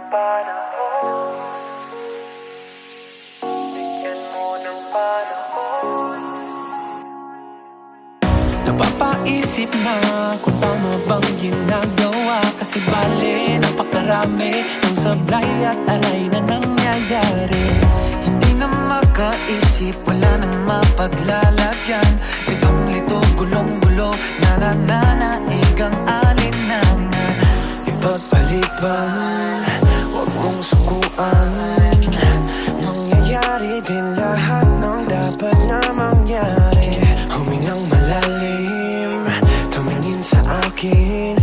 panahon. Bigyan mo ng panahon. Napapaisip na kung tama bang ginagawa, kasi bale napakarami ng sablay at aray na nangyayari. Hindi na makaisip, wala nang mapaglalagyan. Litong-lito, gulong-gulo, nananaig ang alinlangan. Ito't paliban, huwag mong sukuan. Mangyayari din lahat ng dapat na mangyari. Humingang malalim, tumingin sa akin.